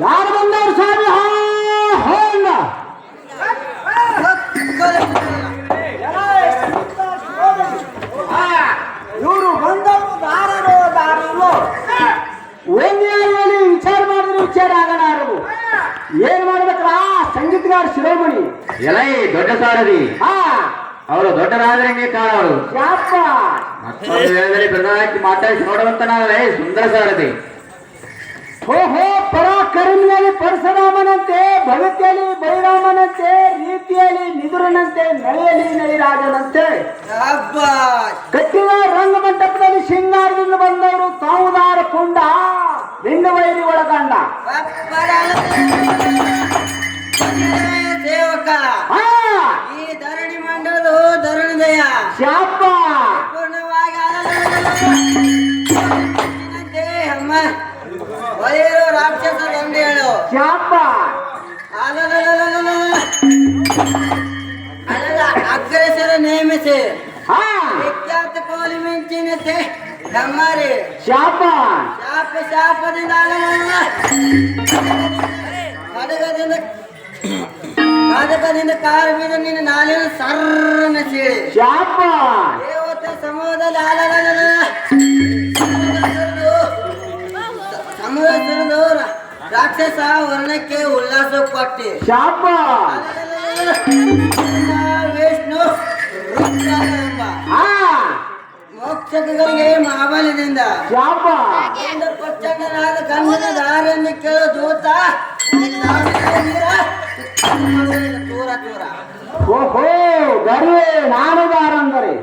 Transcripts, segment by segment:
ಯಾರು ಬಂದವರು ಸ್ವಾಮಿ? ಇವರು ಬಂದವರು ದಾರರು ದಾರರು ಒಂದೇಳಿ ವಿಚಾರ ಮಾಡಿದ್ರೆ ವಿಚಾರ ಆಗಲಾರದು. ಏನ್ ಮಾಡ್ಬೇಕ್ರ? ಸಂಗೀತಗಾರ ಶಿರೋಮಣಿ ಎಲೈ ದೊಡ್ಡ ಸಾರದಿ. ಅವರು ದೊಡ್ಡರಾದ್ರೆ ಕಾಣವರು ಮತ್ತೊಂದು ವೇಳೆಯಲ್ಲಿ ಪ್ರಧಾನಕ್ಕೆ ಮಾತಾಡಿಸಿ ನೋಡುವಂತ ನಾವೇ ಸುಂದರ ಸಾರಥಿ. ಓಹೋ, ಪರಾಕರ್ಮಿಯಲ್ಲಿ ಪರಶುರಾಮನಂತೆ, ಭಗತಿಯಲ್ಲಿ ಬೈರಾಮನಂತೆ, ರೀತಿಯಲ್ಲಿ ನಿದುರನಂತೆ, ನಳಿಯಲ್ಲಿ ನಳಿರಾಜನಂತೆ ಕಟ್ಟಿದ ರಂಗಮಂಟಪದಲ್ಲಿ ಶೃಂಗಾರದಿಂದ ಬಂದವರು ತಾವುದಾರ ಪುಂಡ ಲಿಂಗವೈರಿ ಒಳಗಂಡ ಸೇವಕ. ಈ ಧರಣಿ ಮಂಡಲು ಧರಣಿದಯ ಶಾಪ ಪೂರ್ಣವಾಗಿ ಅಮ್ಮ ವೈರು ರಾಕ್ಷಸ ಹೇಳು ಶಾಪ ಅಗ್ರೆಸರ ನೇಮಿಸಿ ವಿಖ್ಯಾತ ಕೋಲಿ ಮಿಂಚಿನತೆ ನಮ್ಮರಿ ಶಾಪ ಶಾಪ ಶಾಪದಿಂದ ಖಡ್ಗದಿಂದ ಕಾರು ಬೀದ ನಿನ್ನ ನಾಲಿನ ಸರ್ರನ ಸೀಳಿ ಶಾಪ ದೇವತೆ ಸಮೂಹದಲ್ಲಿ ಸಮೂಹ ಸುರಿದು ರಾಕ್ಷಸ ವರ್ಣಕ್ಕೆ ಉಲ್ಲಾಸ ಕೊಟ್ಟಿ ಶಾಪ ವಿಷ್ಣು ಎಂಬ ಮೋಕ್ಷಕಗಳಿಗೆ ಮಹಾಬಲದಿಂದ ಶಾಪ ಪ್ರಚಂಡನಾದ ಗಂಧದ ದಾರಿಯನ್ನು ಕೇಳೋ ದೂತ ಚೂರ ಚೂರ. ಓಹೋ, ಗರುವೆ ನಾನು ದಾರಂದರೆ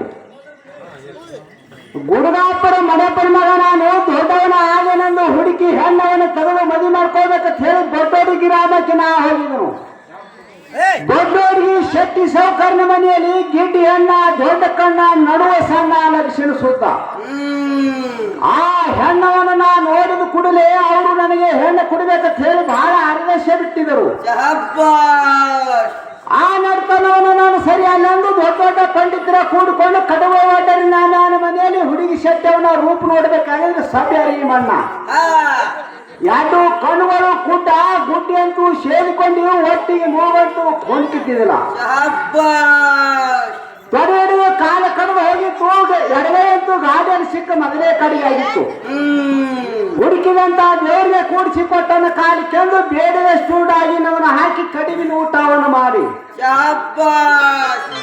ಗುಡುಗಾಪುರ ಮನೆಪುರ ಮಗ ನಾನು ದೊಡ್ಡವನ ಆಗೇನೆಂದು ಹುಡುಕಿ ಹೆಣ್ಣವನ್ನ ತೆಗೆದು ಮದುವೆ ಮಾಡ್ಕೋಬೇಕಂತ ಹೇಳಿ ದೊಡ್ಡೋಡಿಗೆ ರಾಮಕ್ಕೆ ನಾ ಹೋಗಿದನು. ದೊಡ್ಡೋಡಿಗೆ ಶೆಟ್ಟಿ ಸೌಕರ್ಯ ಮನೆಯಲ್ಲಿ ಗಿಡ್ಡಿ ಹೆಣ್ಣ ದೊಡ್ಡ ಕಣ್ಣ ನಡುವ ಸಣ್ಣ ಲಕ್ಷಣ ಸುತ್ತ. ಆ ಹೆಣ್ಣವನ್ನು ನಾ ನೋಡಿದ ಕೂಡಲೇ ಅವರು ನನಗೆ ಹೆಣ್ಣು ಕುಡಿಬೇಕಂತ ಹೇಳಿ ಬಹಳ ಆದೇಶ ಬಿಟ್ಟಿದರು. ಆ ನಡ್ತನವನ್ನು ನಾನು ಸರಿ ಅಲ್ಲಂದು ದೊಡ್ಡ ದೊಡ್ಡ ಪಂಡಿತರ ಕೂಡಿಕೊಂಡು ಕಡುವೆ ಒಡ್ಡರಿ ನಾನು ಮನೆಯಲ್ಲಿ ಹುಡುಗಿ ಶೆಟ್ಟವನ ರೂಪ ನೋಡ್ಬೇಕಾಗಿದ್ರೆ ಸಭ್ಯ ಈ ಮಣ್ಣ ಎರಡು ಕಣ್ಣುಗಳು ಗುಡ್ಡಿ ಅಂತೂ ಸೇರಿಕೊಂಡು ಒಟ್ಟಿಗೆ ಮೂವಂತೂ ಕೊಂಡ್ಕಿದ್ದಿಲ್ಲ. ತೊಡೆ ಹಿಡಿದು ಕಾಲ ಕಡಿದು ಹೋಗಿತ್ತು. ಎಡಗೈ ಅಂತೂ ಗಾಡಿಯಲ್ಲಿ ಸಿಕ್ಕ ಮೊದಲೇ ಕಡಿಗೆ ಆಗಿತ್ತು. ಹುಡುಕಿದಂತ ದೇವರಿಗೆ ಕೂಡಿಸಿ ಕೊಟ್ಟನ ಕಾಲಿ ಕೆಂದು ಬೇಡದಷ್ಟುಂಡಾಗಿ ನವನ್ನ ಹಾಕಿ ಕಡಿವಿನ ಊಟವನ್ನು ಮಾಡಿ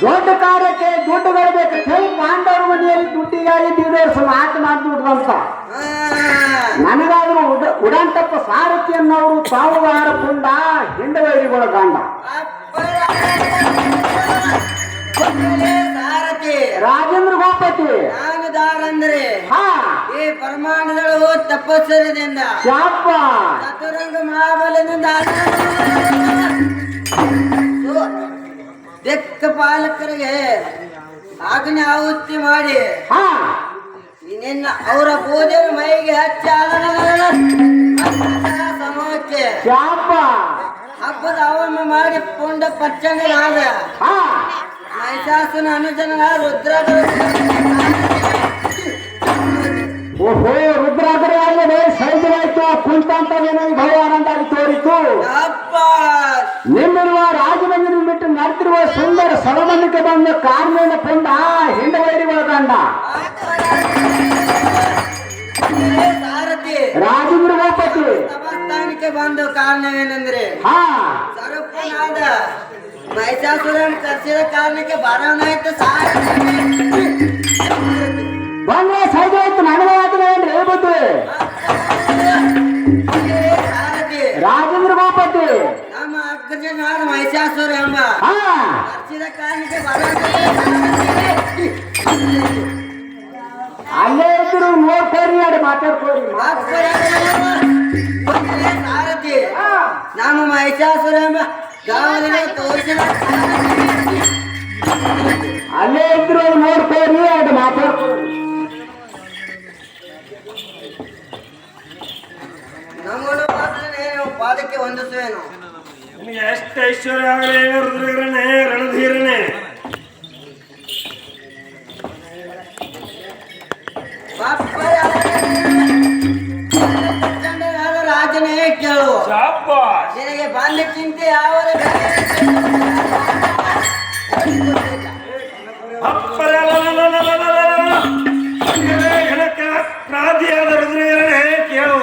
ದೊಡ್ಡ ಕಾರ್ಯಕ್ಕೆ ದುಡ್ಡುಗಳು ಬೇಕು ಹೇಳಿ ಪಾಂಡವರ ಮನೆಯಲ್ಲಿ ದುಡ್ಡಿಗಾಗಿ 2 ವರ್ಷ ಮಾತನಾಡ್ದುಡ್ದಂತ ನನಗಾದ್ರೂ ಉಡಂಟಪ್ಪ ಸಾರಥಿ ಅನ್ನೋರು ತಾವುದಾರ ಪುಂಡ ಹಿಂಡವೈರಿಗಳ ಗಂಡ ರಾಜೇಂದ್ರ ಗೋಪತಿ ನಾನು ದಾರಂದ್ರೆ ಈ ಪರಮಾಣುಗಳು ತಪಸ್ಸರದಿಂದ ಶಾಪ ಚತುರಂಗ ಮಹಾಬಲದಿಂದ ಬೆಕ್ಕ ಪಾಲಕರಿಗೆ ಆಜ್ಞೆ ಆಹುತಿ ಮಾಡಿ ನಿನ್ನ ಅವರ ಪೂಜೆ ಮೈಗೆ ಹಚ್ಚಿ ಸಮೂಹಕ್ಕೆ ಶಾಪ ಹಬ್ಬದ ಹವನ ಮಾಡಿ ಪುಂಡ ಪಚ್ಚಂಗನಾದ ಮಹಿಷಾಸುನ ಅನುಜನ ರುದ್ರ. ಓಹೋ, ರುದ್ರಾದರೆ ಅಲ್ಲದೆ ಸೈಜವಾಯ್ತು ಕುಂತಂತವೇನೋ ಭಗವಾನಂದಾಗಿ ತೋರಿತು. ನಿಮ್ಮಿರುವ ರಾಜಮಂದಿರ ಬಿಟ್ಟು ನಡೆದಿರುವ ಸುಂದರ ಸಲಮಂದಿಗೆ ಬಂದ ಕಾರ್ಮೇನ ಪುಂಡ ಹಿಂಡವೈರಿಗಳ ಗಂಡ ರಾಜೇಂದ್ರ ಗೋಪತಿ ತಪಸ್ಥಾನಕ್ಕೆ ಬಂದ ಕಾರಣವೇನೆಂದ್ರೆ ಸರ್ವನಾದ ಮಹಿಷಾಸುರನ್ ಕರ್ಸಿದ ಕಾರಣಕ್ಕೆ ಬರೋನಾಯ್ತು ಬಂದ್ರೆ ಸೈಜವಾಯ್ತು ನನಗೆ ಆತನೇನ್ರಿ ಹೇಳ್ಬೋದು. ರಾಜೇಂದ್ರ ಗೋಪತಿ ನಮ್ಮ ಅಗ್ರಜನಾದ ಮಹಿಷಾಸುರ ಎಂಬ ಕರ್ಸಿದ ಕಾರಣಕ್ಕೆ ಅಲ್ಲೇ ಇದ್ರು ನೋಡ್ಕೋರಿ ಅಡಿ ಮಾತಾಡ್ಕೋರಿ ಸಾರಥಿ ನಮ್ಮ ಮಹಿಷಾಸುರ ಎಂಬ ಗಾವಲಿಗೆ ತೋರಿಸಿದ ಅಲ್ಲೇ ಇದ್ರು ನೋಡ್ಕೋರಿ ಅಡಿ ಮಾತಾಡ್ಕೋರಿ. ಪಾದಕ್ಕೆ ವಂದಿಸುವೆನು. ನಿನಗೆ ಎಷ್ಟು ಐಶ್ವರ್ಯ ಆಗಲಿ ರುದ್ರನೇ ರಣಧೀರನೇ. ರಾಜನೇ ಕೇಳು, ಶಾಬಾಷ್. ನಿನಗೆ ಬಾಲ್ಯ ಚಿಂತೆ ಯಾವ ಪ್ರಾಧಿಯಾದ ರುದ್ರನೇ ಕೇಳು.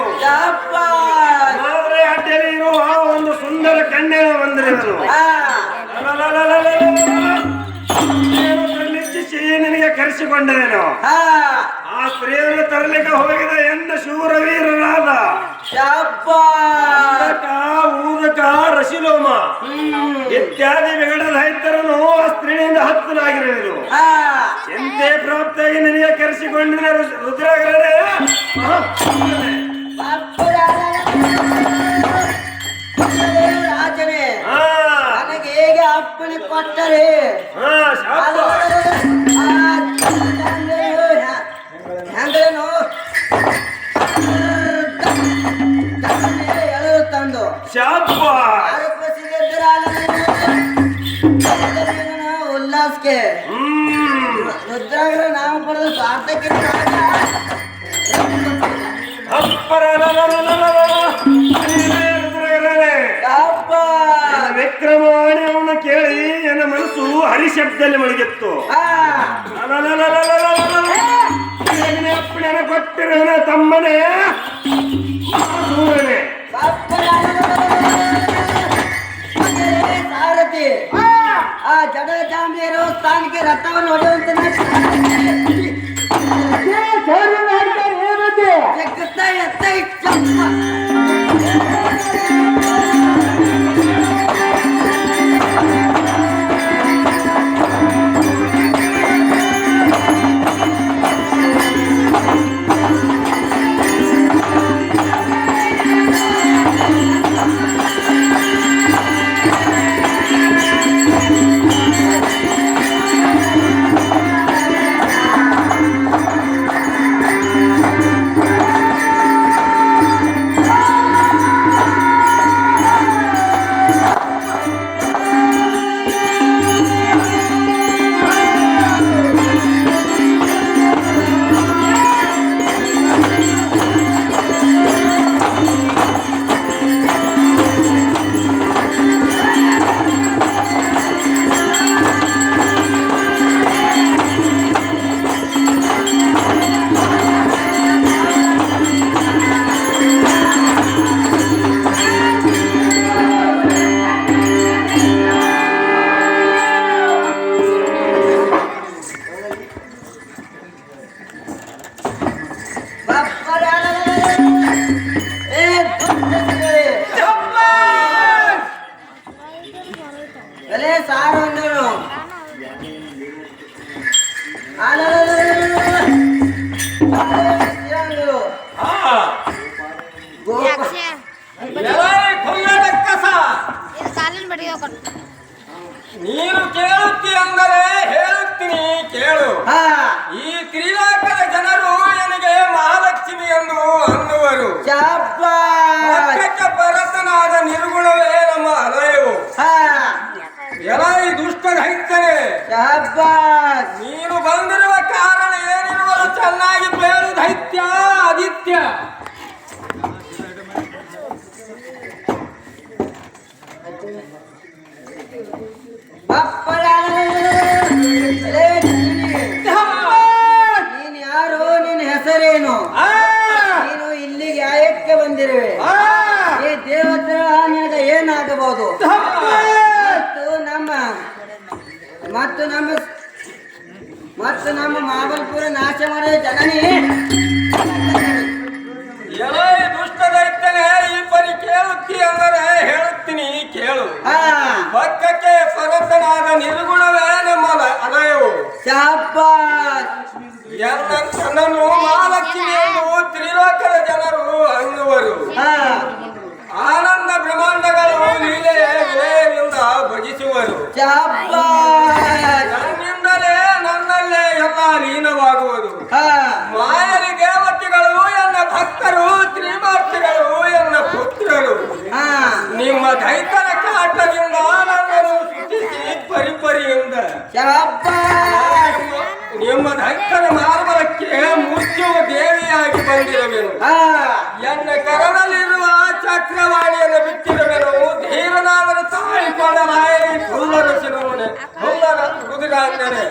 ಅಡ್ಡಲ್ಲಿ ಇರುವ ಒಂದು ಸುಂದರ ಕನ್ಯೆಯ ಬಂದಿರುವನು. ನಿಶ್ಚಿಸಿ ನಿನಗೆ ಕರೆಸಿಕೊಂಡೇನು. ಆ ಸ್ತ್ರೀಯನ್ನು ತರಲಿಕ್ಕೆ ಹೋಗಿದ ಎಂದ ಶೂರವೀರರಾದ ಊದಕ ರಶಿಲೋಮ ಇತ್ಯಾದಿ ವಿಗಡ ದೈತ್ಯರನ್ನು ಆ ಸ್ತ್ರೀಯಿಂದ ಹತ್ತಲಾಗಿರುವುದು. ಎಂತೆ ಪ್ರಾಪ್ತಿಯಾಗಿ ನಿನಗೆ ಕರೆಸಿಕೊಂಡಿನ ರುದ್ರಗರೇ. ರಾಜನೇ, ನನಗೆ ಹೇಗೆ ಅಪ್ಪಣೆ ಕೊಟ್ಟರೆ ಹೆಂಗೇನು ಎಳೆದು ತಂದು ಉಲ್ಲಾಸಕ್ಕೆ ರುದ್ರಾಗ್ರ ನಾವು ಪಡೆದು ಸ್ವಾರ್ಥಕ್ಕೆ ವಿಕ್ರಮವಾಣಿಯನ್ನು ಕೇಳಿ ನನ್ನ ಮನಸ್ಸು ಹರಿಶಬ್ದದಲ್ಲಿ ಮಲಗಿತ್ತು. ಅಪ್ಪಣೆಯನ್ನು ಕೊಟ್ಟಿರೋನ ತಮ್ಮನೇ ಸೂರನೇ. ಸಾರಥಿ ಆ ಜಡ ಜಾಂಬಿಯರು ಸ್ಥಾನಕ್ಕೆ ರಥವನ್ನು ಹೊಡೆಯುವಂತೆ ಸಾರು ಅಂದರು ನೀನು ಕೇಳುತ್ತಿ ಅಂದರೆ ಹೇಳುತ್ತೀನಿ ಕೇಳು. ಈ ತ್ರಿಲೋಕದ ಜನರು ನನಗೆ ಮಹಾಲಕ್ಷ್ಮಿ ಎಂದು ಅನ್ನುವರು. ಪರತನಾದ ನಿರ್ಗುಣವೇ ನಮ್ಮ ಹೃದಯವು. ಎಲಾಯಿ ದುಷ್ಟ ದೈತ್ಯನೇ, ನೀನು ಬಂದಿರುವ ಕಾರಣ ಏನಿರುವುದು ಚೆನ್ನಾಗಿ ಬೇರು ದೈತ್ಯ ಆದಿತ್ಯ. ನೀನು ಯಾರು? ನಿನ್ನ ಹೆಸರೇನು? ನೀನು ಇಲ್ಲಿಗೆ ಯಾಕೆ ಬಂದಿರುವೆ? ಈ ದೇವತರ ನಿನಗೆ ಏನಾಗಬಹುದು? ಮತ್ತು ನಮ್ಮ ಮಾಬಲ್ಪುರ ನಾಶ ಮಾಡಿದ ಜನನಿ ಎಲಾಯಿ ದುಷ್ಟ ದೈತ್ಯನೇ, ಈ ಪರಿ ಕೇಳುತ್ತಿ ಅಂದರೆ ಹೇಳುತ್ತೀನಿ ಕೇಳು. ಪಕ್ಕಕ್ಕೆ ಪರತನಾದ ನಿರ್ಗುಣವೇ ನಮ್ಮ ಹೃದಯವು. ನನ್ನನ್ನು ಮಹಾಲಕ್ಷ್ಮಿ ಎಂದು ತ್ರಿಲೋಕದ ಜನರು ಅನ್ನುವರು. ಆನಂದ ಬ್ರಹ್ಮಾಂಡಗಳು ಲೀಲೆಯ ವಿನಯದಿಂದ ಭಜಿಸುವರು. ನನ್ನಲ್ಲೇ ಎಲ್ಲ ಲೀನವಾಗುವುದು. ಮಾಯಲಿ ದೇವತೆಗಳು ಎನ್ನ ಭಕ್ತರು, ತ್ರಿಮೂರ್ತಿಗಳು ಎನ್ನ ಪುತ್ರರು. ಬಂದಿರುವೆನು. ಎನ್ನ ಕರದಲ್ಲಿರುವ ಚಕ್ರವಾಣಿಯನ್ನು ಬಿಟ್ಟಿರುವೆನು. ಧೀರನಾದರ ತಾಯಿ ಕೊಡಲಾಯಿ ಹುಲ್ಲರ ಶಿರೋಮಣೆ ಹುಲ್ಲರ ಕುದುರಾಂಗನೆ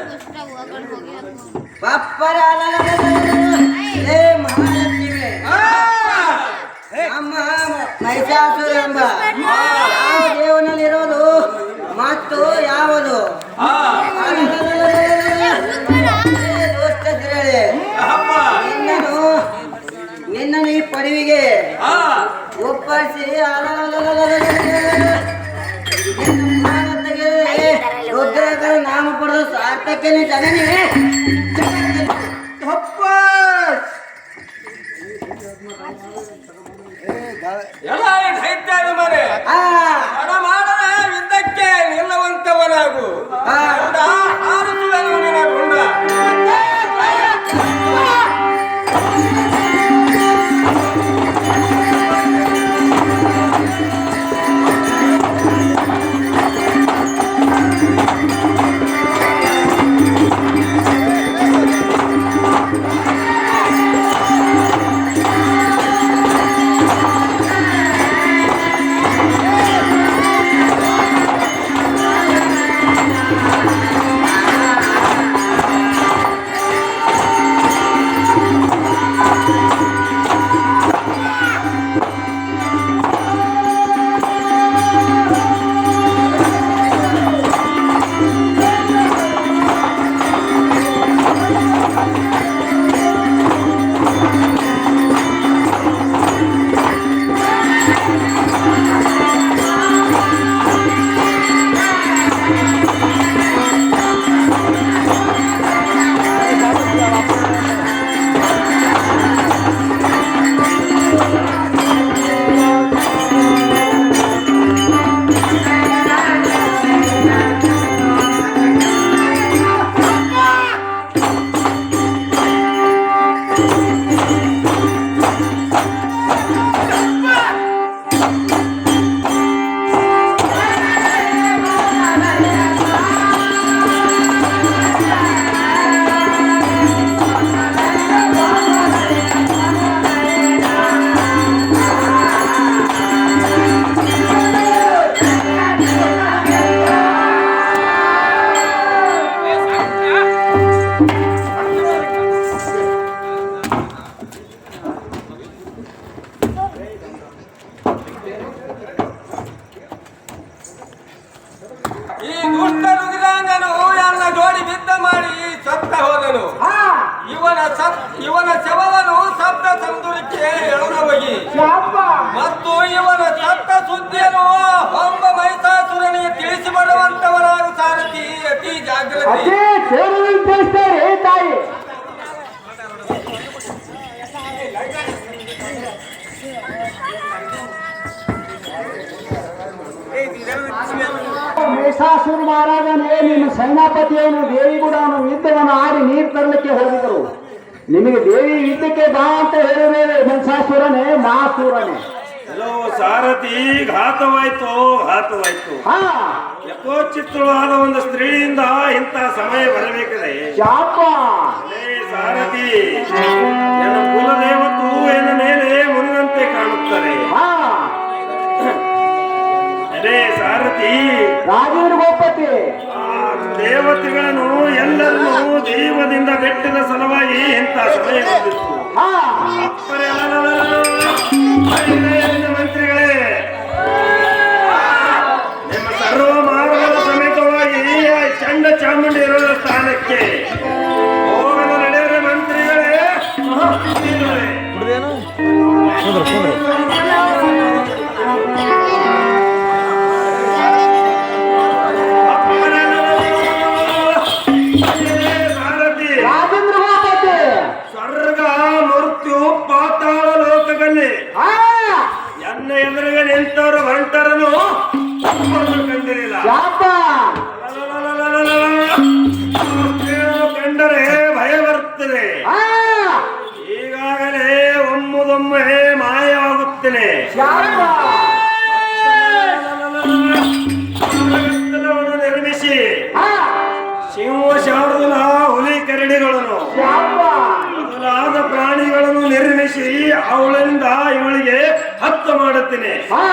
ಬಪ್ಪರ ಏ ಮಹಾಲಕ್ಷ್ಮಿ ಅಮ್ಮ ಮಹಿಷಾಸುರ ಎಂಬ ಯಾವ ದೇವನಲ್ಲಿರೋದು ಮತ್ತು ಯಾವುದು ದೋಷ್ಟ ತಿರಳೆ ನಿನ್ನನ್ನು ಈ ಪದವಿಗೆ ಒಪ್ಪರಿಸಿ ರುದ್ರಗಳ ನಾಮ ಪಡೆದು ಸಾರ್ಥಕ್ಕೆ ಜನನೇ ಎಲ್ಲ ದೈತ್ಯದ ಮನೆ ಹಣ ಮಾಡದೆ ಯುದ್ಧಕ್ಕೆ ನಿಲ್ಲುವಂತವನಾಗು. ಆರಿಸುವೆನು ನಿನ್ನ ಗುಂಡ. ಈ ದುಷ್ಟ ರುದ್ರಾಂಗನು ಎಲ್ಲ ಜೋಡಿ ಯುದ್ಧ ಮಾಡಿ ಸತ್ತ ಹೋದನು. ಇವನ ಶವವನ್ನು ಸಪ್ತ ಸಮುದ್ರಕ್ಕೆ ಎಳೆದು ಹೋಗಿ ಮತ್ತು ಇವನ ಸತ್ತ ಸುದ್ದಿಯನ್ನು ಹೊಂಬ ಮಹಿಷಾಸುರನಿಗೆ ತಿಳಿಸಿ ಬರುವಂತವರಾಗ ಸಾರಥಿ ಅತಿ ಜಾಗ್ರತೆ. ತಾಯಿ ಮಹಿಷಾಸುರ ಮಹಾರಾಜನೇ ನಿಮ್ಮ ಸೇನಾಪತಿಯವನು ದೇವಿಗುಡನು ಯುದ್ಧವನ್ನು ಆಡಿ ನೀರು ತರಲಿಕ್ಕೆ ಹೋಗಿದರು. ನಿಮಗೆ ದೇವಿ ಯುದ್ಧಕ್ಕೆ ಬಾ ಅಂತ ಹೇಳಿದ್ರೆ ಮಹಿಷಾಸುರನೇ ಮಾಸೂರನೇ. ಹಲೋ ಸಾರಥಿ, ಘಾತವಾಯ್ತು. ಯಥೋಚಿತ್ತವಾದ ಒಂದು ಸ್ತ್ರೀಯಿಂದ ಇಂಥ ಸಮಯ ಬರಬೇಕದೆ. ಸಾರಥಿ, ನನ್ನ ಕುಲದೇವತು ಎನ್ನ ಮೇಲೆ ಮುರಿದಂತೆ ಕಾಣುತ್ತದೆ. ಅದೇ ಸಾರಥಿ, ರಾಜೇಂದ್ರ ಗೋಪತಿ ದೇವತೆಗಳನ್ನು ಎಲ್ಲರನ್ನೂ ಜೀವದಿಂದ ಬೆಟ್ಟದ ಸಲುವಾಗಿ ಇಂಥ ಸಮಯ ಬಂದಿತ್ತು. ಮಂತ್ರಿಗಳೇ, ನಿಮ್ಮ ಸರ್ವ ಮಾರ್ಗದ ಸಮೇತವಾಗಿ ಚಂಡ ಚಾಮುಂಡಿ ಇರುವ ಸ್ಥಾನಕ್ಕೆ ಹೋಗಲು ನಡೆಯುವ ಮಂತ್ರಿಗಳೇ. ಸ್ವರ್ಗ ಮೃತ್ಯು ಪಾತಾಳ ಲೋಕದಲ್ಲಿ ಎನ್ನ ಎದುರಿಗೆ ನಿಂತವರು ಹೊಂಟರನು ಕಂಡಿರಲಿಲ್ಲ. ಕಂಡರೆ ಭಯ ಬರುತ್ತದೆ. ಈಗಾಗಲೇ ಒಮ್ಮೆ ಮಾಯವಾಗುತ್ತೇನೆ. ನಿರ್ಮಿಸಿ ಸಿಂಹ ಶಾರ್ದೂಲ ಹುಲಿ ಕರಡಿಗಳನ್ನು ಮೊದಲಾದ ಪ್ರಾಣಿಗಳನ್ನು ನಿರ್ಮಿಸಿ ಮಾಡಿಸಿ ಅವಳಿಂದ ಇವಳಿಗೆ ಹತ್ತು ಮಾಡುತ್ತೇನೆ. ಹಾ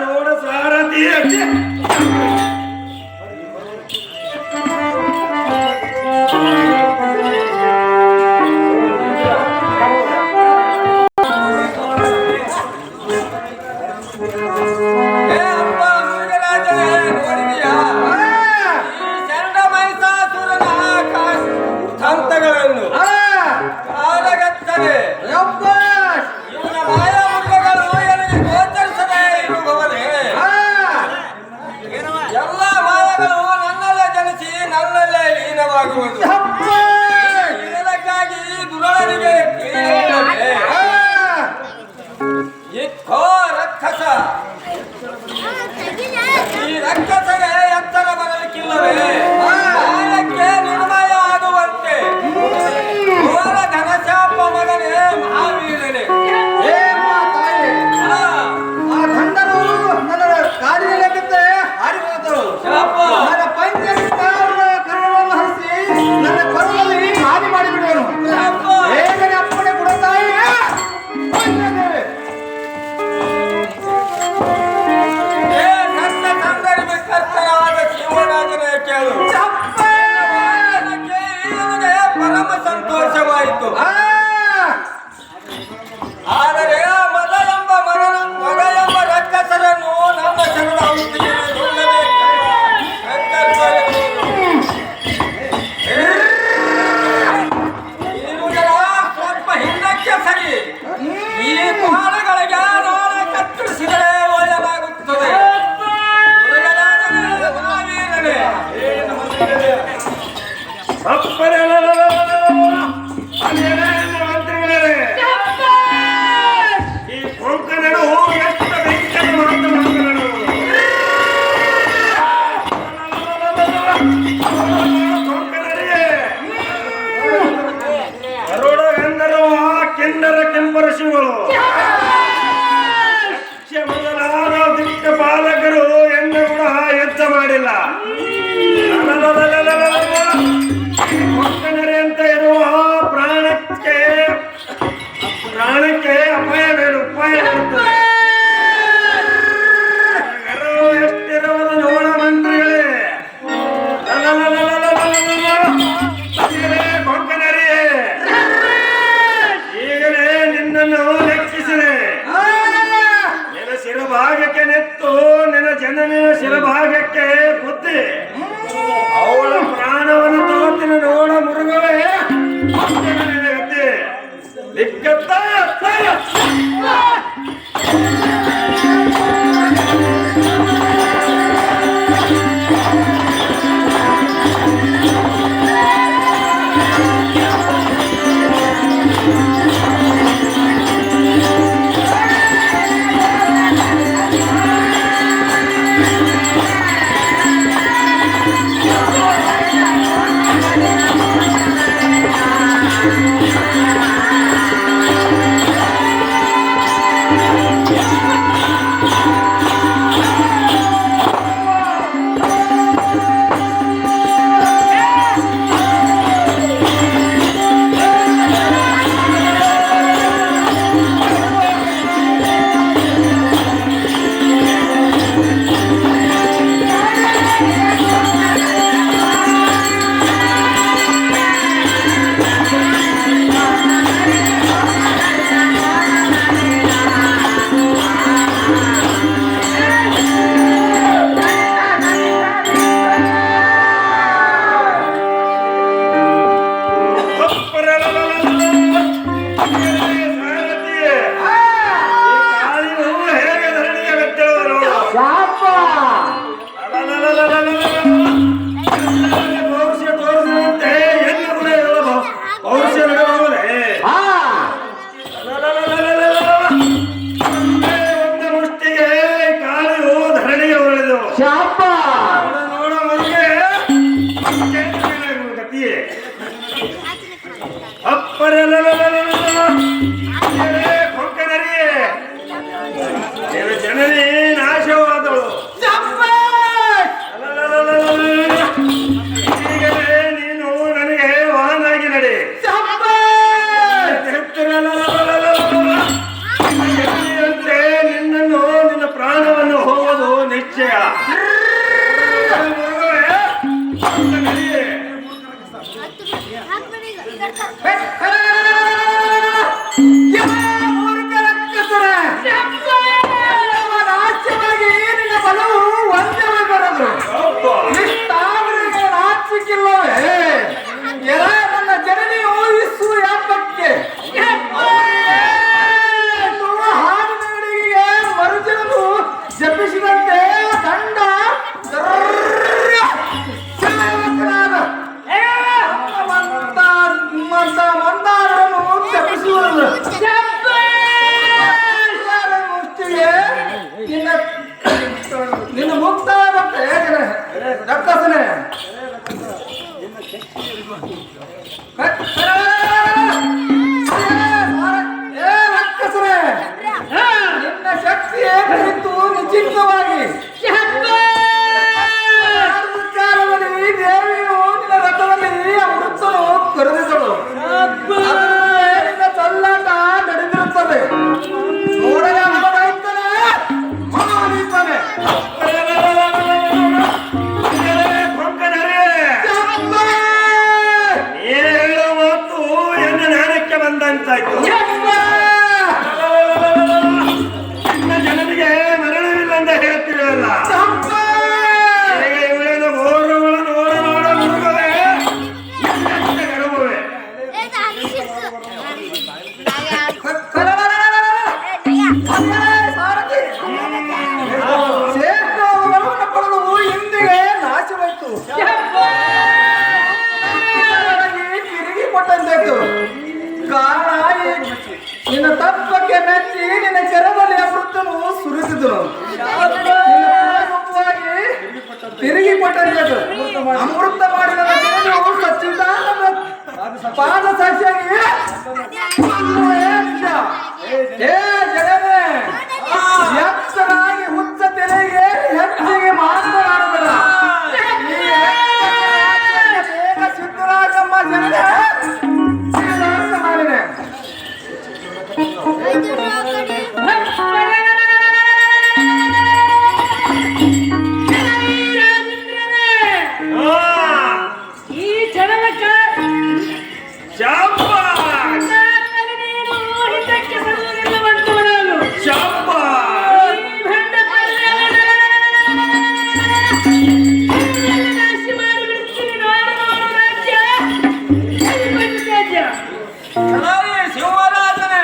ನೋಡ ಸಾರಥಿ ಅಜ್ಜಿ. ಹೇ ಅಪ್ಪ ಮುರುಘರಾಜನೇ, ನೋಡಿದೀಯಾ ಈ ಚಂಡ ಮಹಿಷಾಸುರನ ಹಂತಗಳನ್ನು ಕಾಲಗತ್ತಲೆ ಇವನ ಮಾಯ ಮುಖಗಳು ನನಗೆ ಗೋಚರಿಸದೇ ಇರುವವರೇ. ಎಲ್ಲ ಮಾಯಗಳು ನನ್ನಲ್ಲೇ ಜನಿಸಿ ನನ್ನಲ್ಲೇ ಲೀನವಾಗುವುದು. ಇದಕ್ಕಾಗಿ ದುರಳನಿಗೆ ಇಕ್ಕೋ ರಕ್ಕಸ, ಈ ರಕ್ಕಸಗೆ ಎತ್ತರ ಬರಲಿಕ್ಕಿಲ್ಲವೇ? ಮಾಯಕ್ಕೆ ನಿರ್ಮಯ ಆಗುವಂತೆ ಘೋರ ಧನಶಾಪ ಮಗನೇ ಮಹಾವೀರನೇ. ಆ ಗಂಡರು ನನ್ನ ಕಾಲಿನಲ್ಲಿದ್ದರೆ ಹಾರಿ ಹೋದರು. ಶಾಪ ನನ್ನ ಪಂಚದಿಂದ ಅವರ ಕರುಣವನ್ನು ಹರಿಸಿ ನನ್ನ ಕೊರಳಲ್ಲಿ ಹಾನಿ ಮಾಡಿಬಿಡುವರು. ಶಾಪ ಬೇಗನೆ ಅಪ್ಪಣೆ ಕೊಡುತ್ತಾಯಿ. ಏ ನನ್ನ ಸಂದರ್ಭಕರ್ತನಾದ ಶಿವರಾಜನೇ ಕೇಳು. ನನಗೆ ಪರಮ ಸಂತೋಷವಾಯಿತು. ಆದರೆ ಆ ಮಗ ಎಂಬ ರಕ್ಕಸರನ್ನು ನಮ್ಮ ಚಕ್ರವರ್ತಿಗೆ ದುಂಡಬೇಕೆಂಬ ಸಂಕಲ್ಪ ಇರುವುದರ ಸ್ವಲ್ಪ ಹಿಂದಕ್ಕೆ ಸರಿ. ಈ ಕಾಲಗಳಿಗೆ ನಾಳೆ ಕತ್ತರಿಸಿದರೆ ಒಳ್ಳೆಯದಾಗುತ್ತದೆ. ಮುರುಘರಾಜನೇ, ಮಹಾವೀರನೇ. ಅಪ್ಪರೇ ಮಂತ್ರಿಗಳೇ, ಈ ಕೊಂಕಣನು ಎಷ್ಟು ಬೆಂಕಿಯನ್ನು ಮಾತನಾಡುವನು. ಕೊಂಕಣರೇ, ಕರುಡ ಗಂಧರ್ವ ಕಿನ್ನರ ಕೆಂಪರ ಶಿವಗಳು ಮೊದಲಾದ ದಿಟ್ಟ ಪಾಲಕರು ಎಂದು ಕೂಡ ಯುದ್ಧ ಮಾಡಿಲ್ಲ. ಕೊಂಕಣರೇ ಅಂತ ಇರುವ ಪ್ರಾಣಕ್ಕೆ ಅಪಾಯ ಬೀಳುತ್ತದೆ. ಎಷ್ಟಿರುವುದು ನೋಡ ಮಂತ್ರಿಗಳೇ. ಕೊಂಕಣರೇ, ಈಗಲೇ ನಿನ್ನನ್ನು ಲೆಕ್ಕಿಸಿದೆ. ನಿನ್ನ ಶಿರಭಾಗಕ್ಕೆ ನೆತ್ತು ನಿನ್ನ ಜನನಿನ ಶಿರಭಾಗಕ್ಕೆ ಬುದ್ಧಿ ಅವಳ ಪ್ರಾಣವನ್ನು ತೋತಿನ ನೋಡ ಮುರುಗವೇ. ಗತಿ ಲಿಕ್ಕತ್ತ ಮುಷ್ಟಿಗೆ ನಿನ್ನ ಮುಕ್ತ ರಕ್ತಸನೆ ರಕ್ತಸನೆ ನಿನ್ನ ಶಕ್ತಿಯೇ ಕುರಿತು ನಿಶ್ಚಿತವಾಗಿ ಕಾಲದಲ್ಲಿ ದೇವಿಯು ನಿನ್ನ ರಥದಲ್ಲಿ ಅಮೃತನು ಕರೆದಿದ್ದಳು ನಿನ್ನ ತಲ್ಲಾಟ ನಡೆದಿರುತ್ತದೆ ನೋಡಲೇ ಅನುಭವಿಸುತ್ತಾನೆ ಮನೋನಿದ್ದಾನೆ ಹೇಳೋ ಮಾತು ಎನ್ನ ಜ್ಞಾನಕ್ಕೆ ಬಂದಂತಾಯ್ತು. ನಿನ್ನ ಜನರಿಗೆ ಮರಣವಿಲ್ಲ ಅಂತ ಹೇಳ್ತಿರಲ್ಲ. ಇವಳನ್ನು ಓಡುವಳು ನೋಡ ನೋಡ ಮುರುಗವೇ ಗರ್ಭವೇ. ಹಿಂದಿಗೆ ನಾಶವಾಯ್ತು ತಿರುಗಿ ಕೊಟ್ಟಂತಾಯ್ತು. ಕಾರಣ ನಿನ್ನ ತತ್ವಕ್ಕೆ ಮೆಚ್ಚಿ ನಿನ್ನ ಕೆರದಲ್ಲಿ ಅಮೃತನು ಸುರಿಸಿದನು. ತಿರುಗಿ ಕೊಟ್ಟಂತಾಯ್ತು. ಅಮೃತ ಮಾಡಿದ ದೇವರು ಸಚ್ಚಿದಾನಂದ ಪಾದ ಸಾಕ್ಷಿಯಾಗಿ ಜಗನೇ ಎತ್ತರಾಗಿ ಹುಚ್ಚ ತೆರೆಗೆ ಹೆಚ್ಚಿಗೆ ಮಾತನಾಡುವುದಿಲ್ಲ. ಬೇಗ ಸಿದ್ದರಾಜಮ್ಮ ಜನನೇ ಮಾಡಿದೆ. ಈ ಜನಕ ಶಾಬಾಷ್ ಹಿಂದಕ್ಕೆ ಸರುವುದಿಲ್ಲ ಬಂದವನನ್ನು ಶಾಬಾಷ್. ನಾಶ ಮಾಡಿಬಿಡ್ತೀನಿ. ನೋಡು ರಾಜ್ಯ ಶಿವರಾಜನೇ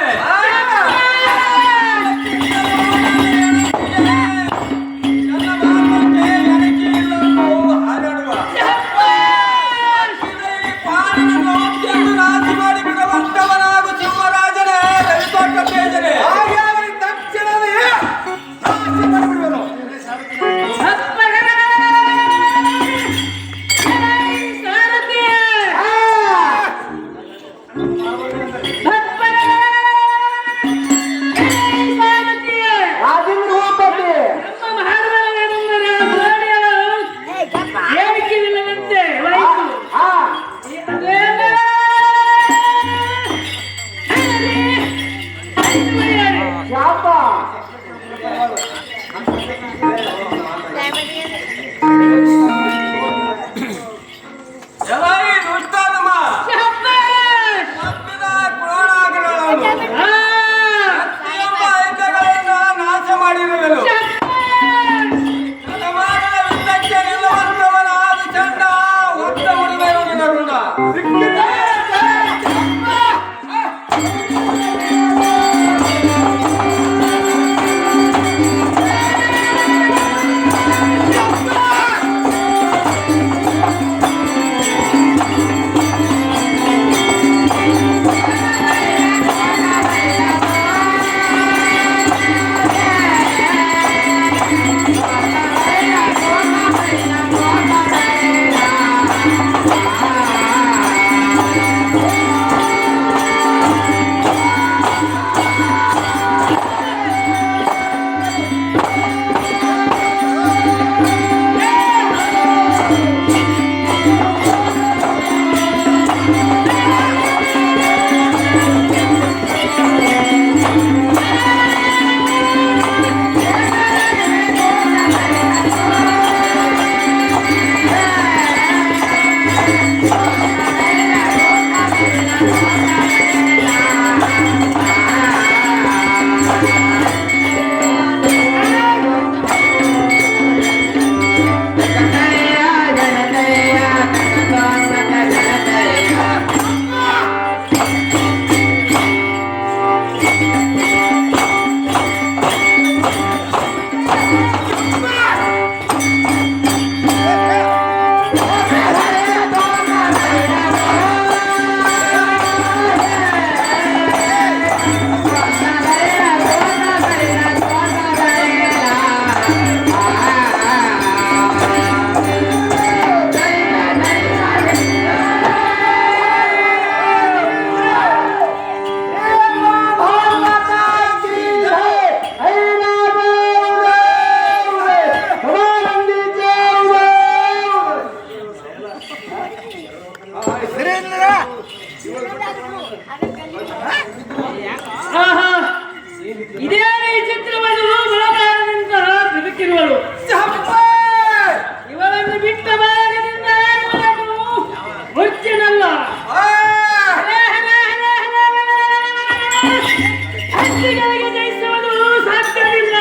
ಹಕ್ಕಿಗಳಿಗೆ ಜಯಿಸುವುದು ಸಾಧ್ಯವಿಲ್ಲ.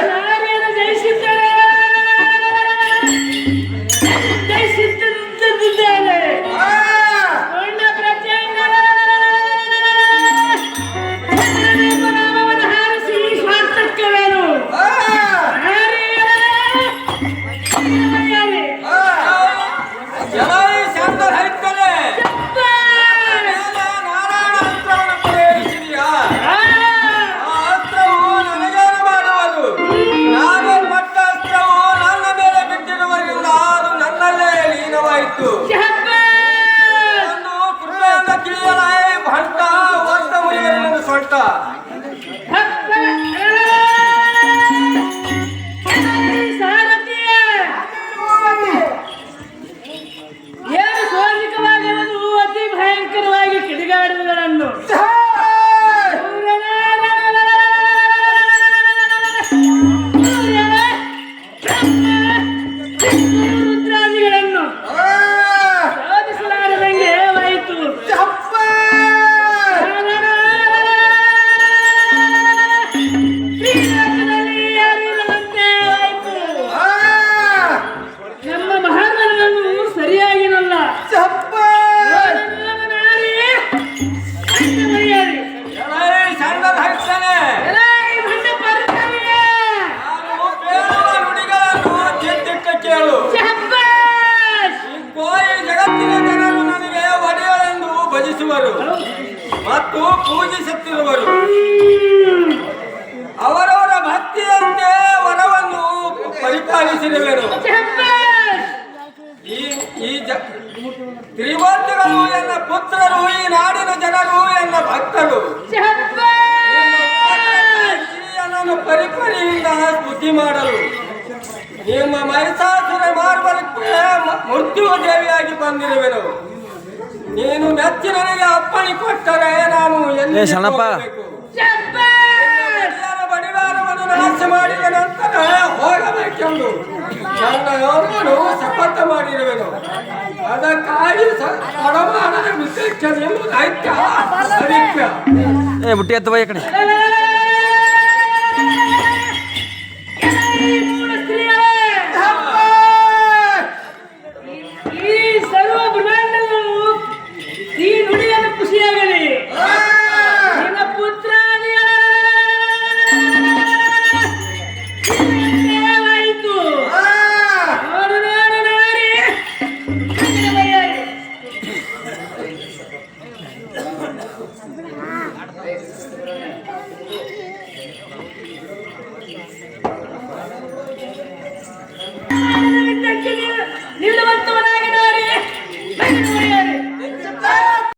ನಾರಿಯನ್ನು ಜಯಿಸಿದ್ದರೆ ಜಯಿಸಿದ್ದೇನೆ. ಕೊಂಡ ಪ್ರತ್ಯಂಗರ ನಾಮವನ್ನು ಹಾರಿಸಿ ಸ್ವಾರ್ಥಕ್ಕೆವೇನು ಜಲೈ ಶಾಂತ ಹರಿತಲೆ ನಾರಾಯಣ ಅಸ್ತ್ರವನ್ನು ಪ್ರಯೋಗಿಸಿದೆಯಾ? ಆ ಅಸ್ತ್ರವು ನನಗೇನು ಮಾಡುವುದು? ನಾನು ಪಟ್ಟ ಅಸ್ತ್ರವು ನನ್ನ ಮೇಲೆ ಬಿಟ್ಟಿರುವುದರಿಂದ ಅದು ನನ್ನಲ್ಲೇ ಲೀನವಾಯಿತು. ಒಂದು ಕೃಪೆಯಿಂದ ತಿಳಿಯಲಾಯಿ ಭಂಟ ಒತ್ತ ಮುರಿಯಲು ಸೊಂಟ. ಏನು ಸೋಲಿಕವಾಗುವುದು ಅತಿ ಭಯಂಕರವಾಗಿ ಕಿಡಿಗಾಡುವುಗಳನ್ನು ರುದ್ರಾದಿಗಳನ್ನು ಸಾಧಿಸಲಾರದಂಗೆ ಆಯಿತು. ಶ್ರೀಲೋಕದಲ್ಲಿ ಯಾರೂ ಇಲ್ಲದಂತೆ ಆಯಿತು. ನಮ್ಮ ಮಹಾತ್ಮನನ್ನು ಸರಿಯಾಗಿನಲ್ಲ. ಜಲೈ ಶಾಂತ ಹರಿತಲೆ ನಾನು ಕೇಳುವ ನುಡಿಗಳನ್ನು ಚಿತ್ತಿಟ್ಟು ಕೇಳು. ಈ ಕೋಯಿ ಜಗತ್ತಿನ ಜನರು ನನಗೆ ಒಡೆಯಳೆಂದು ಭಜಿಸುವರು ಮತ್ತು ಪೂಜಿಸುತ್ತಿರುವರು. ಅವರವರ ಭಕ್ತಿಯಂತೆ ವರವನ್ನು ಪರಿಪಾಲಿಸಿರುವೆನು. ತ್ರಿಮೂರ್ತಿಗಳು ಎನ್ನ ಪುತ್ರರು, ಈ ನಾಡಿನ ಜನರು ಎನ್ನ ಭಕ್ತರು ನನ್ನನ್ನು ಪರಿಪರಿಯಿಂದ ಸ್ತುತಿ ಮಾಡಲು ನಿಮ್ಮ ಮಹಿಷಾಸುರ ಮಾರ್ಬಲಕ್ಕೆ ಮೃತ್ಯು ದೇವಿಯಾಗಿ ಬಂದಿರುವೆನು. ನೀನು ಮೆಚ್ಚಿ ನನಗೆ ಅಪ್ಪಣೆ ಕೊಟ್ಟರೆ ನಾನು ಎಲ್ಲಿ ಹೋಗಬೇಕು? ಬಡಿವಾರವನ್ನು ನಾಶ ಮಾಡಿದ ನಂತರ ಹೋಗಬೇಕೆಂದು ನನ್ನ ಯೋಗನು ಶಪಥ ಮಾಡಿರುವೆನು. ಅದಕ್ಕಾಗಿ ಪರಮಾಣದ ವಿಶೇಷ ಎಂಬುದು ಐಕ್ಯ ಅವಿಕ್ಯ. ಬುಟ್ಟಿ ಎತ್ತ ಬೈ ಕಡೆ.